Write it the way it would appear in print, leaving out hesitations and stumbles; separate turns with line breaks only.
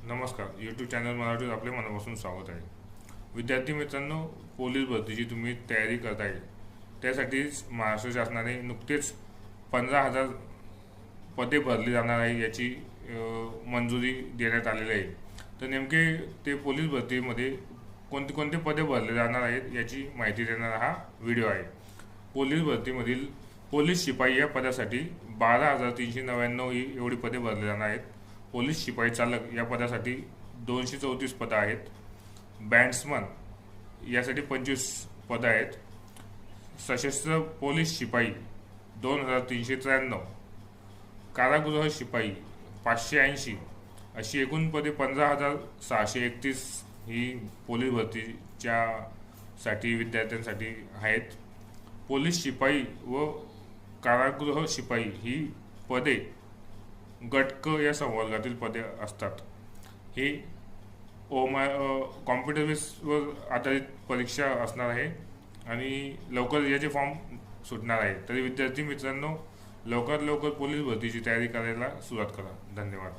नमस्कार. YouTube channel मराठीत आपले मनापासून स्वागत आहे. विद्यार्थी मित्रांनो, पोलीस भरतीची तुम्ही तयारी करताय त्यासाठीच महाराष्ट्र शासनाने नुकतेच 15,000 पदे भरली जाणार आहे याची मंजुरी देण्यात आलेली आहे. तर नेमके ते पोलीस भरतीमध्ये कोणते कोणते पदे भरले जाणार आहेत याची माहिती देणारा हा व्हिडिओ आहे. पोलीस भरतीमधील पोलीस शिपाई या पदासाठी 12,399 ही एवढी पदे भरली जाणार आहेत. पोलीस शिपाई चालक या पदासाठी 234 पदं आहेत. बँड्समन यासाठी 25 पदं आहेत. सशस्त्र पोलीस शिपाई 2,393, कारागृह शिपाई 580 अशी एकूण पदे 15,631 ही पोलीस भरतीच्या साठी विद्यार्थ्यांसाठी आहेत. पोलीस शिपाई व कारागृह शिपाई ही पदे गट क या संवर्गातील पदे असतात. ही कॉम्प्युटर बेसवर आधारित परीक्षा असणार आहे आणि लवकर याचे फॉर्म सुटणार आहे. तरी विद्यार्थी मित्रांनो, लवकर पोलीस भरतीची तयारी करायला सुरुवात करा. धन्यवाद.